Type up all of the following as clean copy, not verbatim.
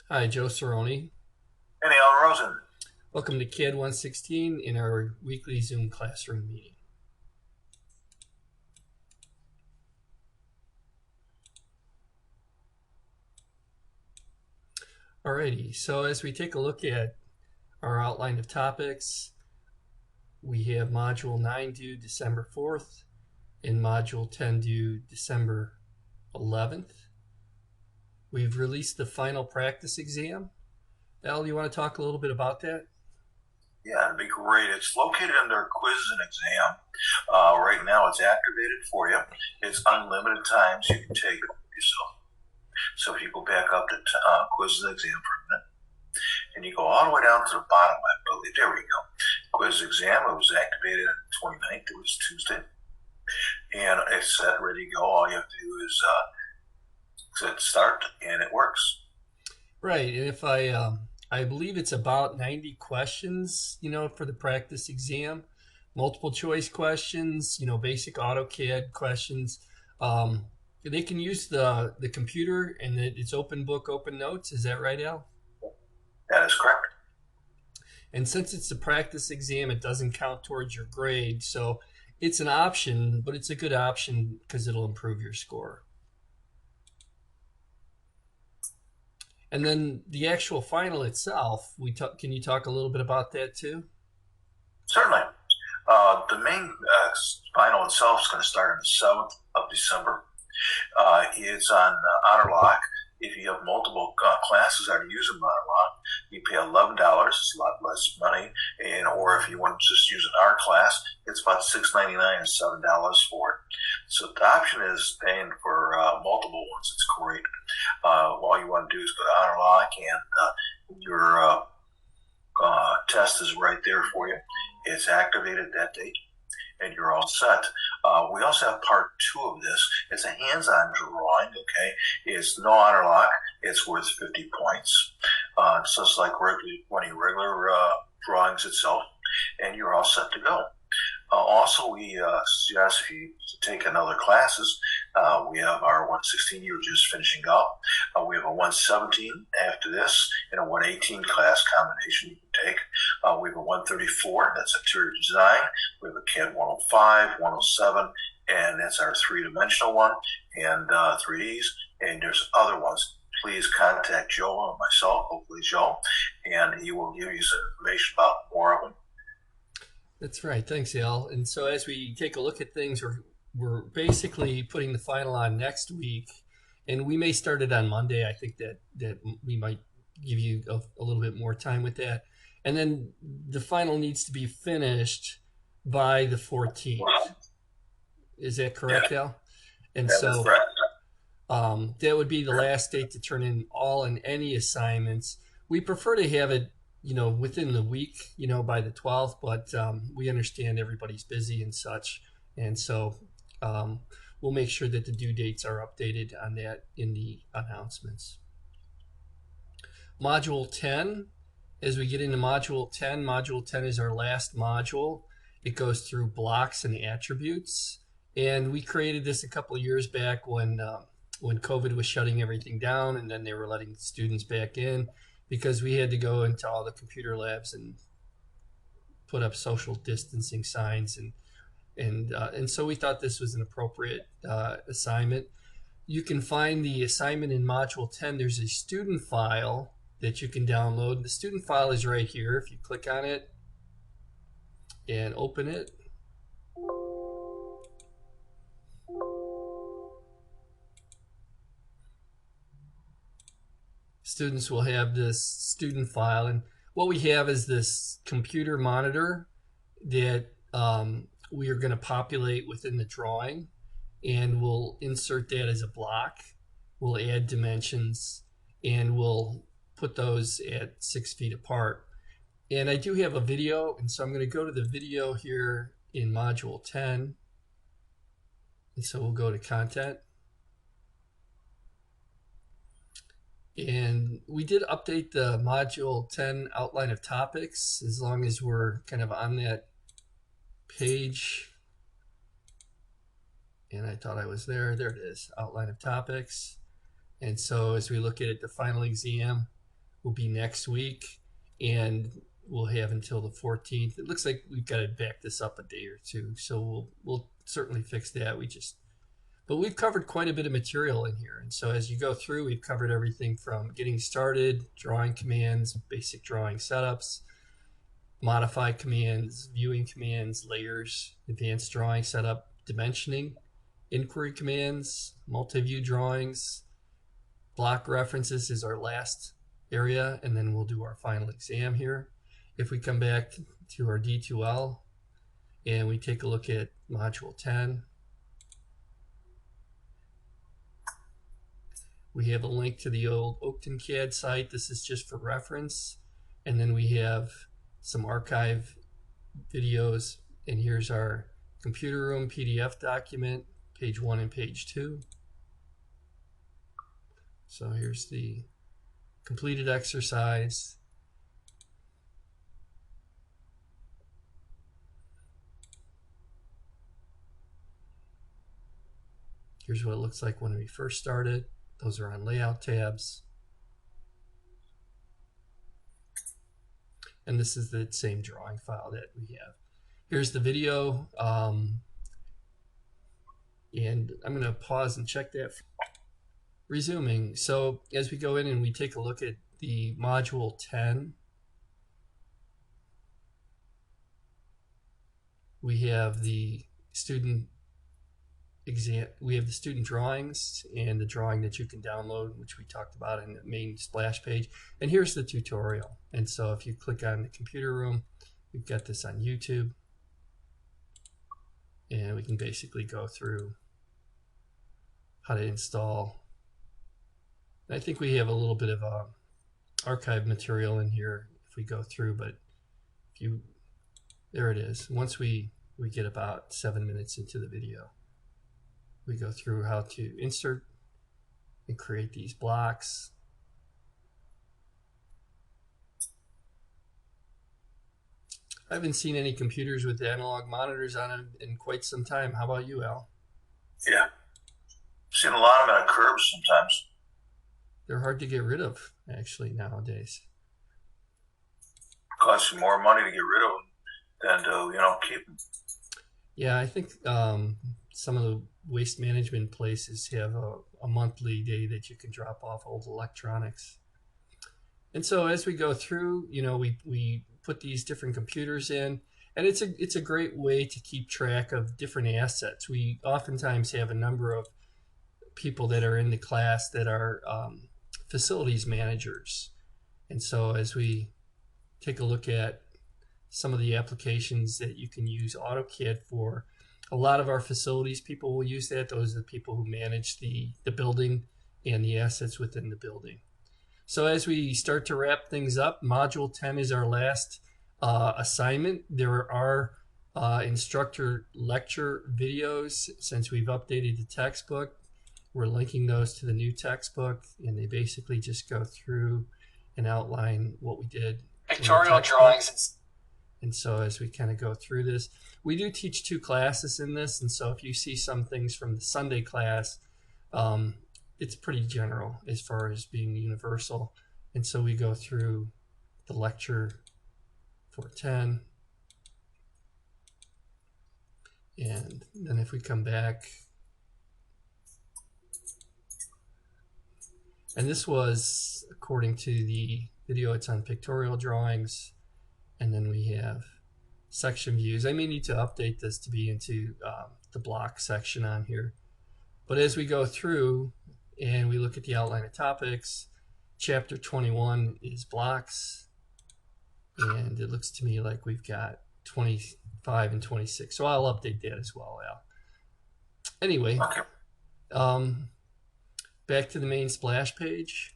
Hi, Joe Cerrone. And Alan Rosen. Welcome to CAD 116 in our weekly Zoom classroom meeting. Alrighty, so as we take a look at our outline of topics, we have Module 9 due December 4th and Module 10 due December 11th. We've released the final practice exam. Al, you want to talk a little bit about that? Yeah, it'd be great. It's located under quiz and exam. Right now, it's activated for you. It's unlimited times you can take it yourself. So if you go back up to quiz and exam for a minute, and you go all the way down to the bottom, I believe. There we go. Quiz exam. It was activated on the 29th. It was Tuesday, and it's set, ready to go. All you have to do is hit start, and it works. Right, and if I believe it's about 90 questions, for the practice exam, multiple choice questions, basic AutoCAD questions. Um, they can use the computer and it's open book, open notes. Is that right, Al? That is correct. And since it's a practice exam, it doesn't count towards your grade. So it's an option, but it's a good option because it'll improve your score. And then the actual final itself, can you talk a little bit about that too? Certainly. The main final itself is going to start on the 7th of December. It's on honor lock. If you have multiple classes that are using honor lock, you pay $11. It's a lot less money. Or if you want to just use an art class, it's about $6.99 and $7 for it. So the option is paying for multiple ones. It's great. All you want to do is go to honor lock, and your test is right there for you. It's activated that date, and you're all set. We also have part 2 of this. It's a hands-on drawing, okay? It's no honor lock. It's worth 50 points. So it's like one of your regular drawings itself, and you're all set to go. Also, we suggest if you take another classes, we have our 116 you're just finishing up. We have a 117 after this and a 118 class combination you can take. We have a 134, that's interior design. We have a CAD 105, 107, and that's our three-dimensional one, and 3Ds. And there's other ones. Please contact Joe or myself, hopefully Joe, and he will give you some information about more of them. That's right. Thanks, Al. And so as we take a look at things, we're basically putting the final on next week, and we may start it on Monday. I think that we might give you a little bit more time with that, and then the final needs to be finished by the 14th. Is that correct, Yeah, Al? And that is so correct. that would be the last date to turn in all and any assignments. We prefer to have it, within the week, by the 12th, but we understand everybody's busy and such. And so um, we'll make sure that the due dates are updated on that in the announcements. Module 10, as we get into Module 10 is our last module. It goes through blocks and attributes. And we created this a couple of years back when COVID was shutting everything down, and then they were letting students back in because we had to go into all the computer labs and put up social distancing signs, and so we thought this was an appropriate assignment. You can find the assignment in Module 10. There's a student file that you can download. The student file is right here. If you click on it and open it, students will have this student file. And what we have is this computer monitor that we are going to populate within the drawing, and we'll insert that as a block. We'll add dimensions, and we'll put those at 6 feet apart. And I do have a video, and so I'm going to go to the video here in Module 10. And so we'll go to Content. And we did update the Module 10 outline of topics as long as we're kind of on that page. And I thought I was there. There it is, outline of topics. And so as we look at it, the final exam, will be next week, and we'll have until the 14th. It looks like we've got to back this up a day or two, so we'll certainly fix that. But we've covered quite a bit of material in here, and so as you go through, we've covered everything from getting started, drawing commands, basic drawing setups, modify commands, viewing commands, layers, advanced drawing setup, dimensioning, inquiry commands, multi-view drawings, block references is our last area, and then we'll do our final exam here. If we come back to our D2L and we take a look at Module 10, we have a link to the old Oakton CAD site. This is just for reference. And then we have some archive videos. And here's our computer room PDF document, page 1 and page 2. So here's the completed exercise. Here's what it looks like when we first started. Those are on layout tabs. And this is the same drawing file that we have. Here's the video. And I'm going to pause and check that. Resuming. So as we go in and we take a look at the Module 10, we have the student exam, we have the student drawings and the drawing that you can download, which we talked about in the main splash page. And here's the tutorial. And so if you click on the computer room, we've got this on YouTube, and we can basically go through how to install. I think we have a little bit of archive material in here if we go through, but if you, there it is. Once we get about 7 minutes into the video, we go through how to insert and create these blocks. I haven't seen any computers with analog monitors on them in quite some time. How about you, Al? Yeah. Seen a lot of them at curbs sometimes. They're hard to get rid of, actually, nowadays. Costs you more money to get rid of them than to, keep them. Yeah, I think some of the waste management places have a monthly day that you can drop off old electronics. And so as we go through, we put these different computers in, and it's a great way to keep track of different assets. We oftentimes have a number of people that are in the class that are facilities managers. And so as we take a look at some of the applications that you can use AutoCAD for, a lot of our facilities people will use that. Those are the people who manage the building and the assets within the building. So as we start to wrap things up, Module 10 is our last assignment. There are instructor lecture videos. Since we've updated the textbook, we're linking those to the new textbook, and they basically just go through and outline what we did. Pictorial drawings. And so as we kind of go through this, we do teach 2 classes in this. And so if you see some things from the Sunday class, it's pretty general as far as being universal. And so we go through the lecture for 10. And then if we come back, and this was according to the video, it's on pictorial drawings. And then we have section views. I may need to update this to be into the block section on here. But as we go through and we look at the outline of topics, chapter 21 is blocks. And it looks to me like we've got 25 and 26. So I'll update that as well, Al. Anyway, back to the main splash page.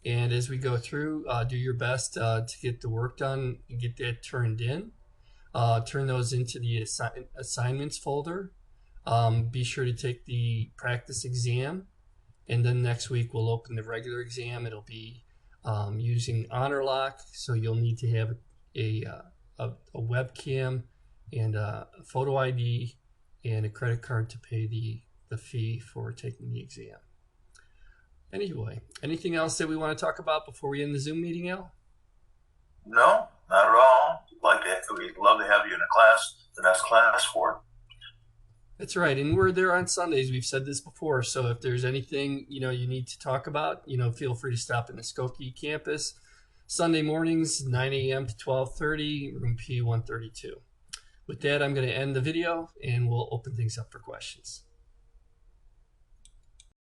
And as we go through, do your best to get the work done and get that turned in. Turn those into the assignments folder. Be sure to take the practice exam. And then next week we'll open the regular exam. It'll be using Honor Lock. So you'll need to have a webcam and a photo ID and a credit card to pay the fee for taking the exam. Anyway, anything else that we want to talk about before we end the Zoom meeting, Al? No, not at all. We'd love to have you in a class, the next class for it. That's right, and we're there on Sundays. We've said this before, so if there's anything you need to talk about, feel free to stop in the Skokie campus. Sunday mornings, 9 a.m. to 12:30, room P132. With that, I'm going to end the video, and we'll open things up for questions.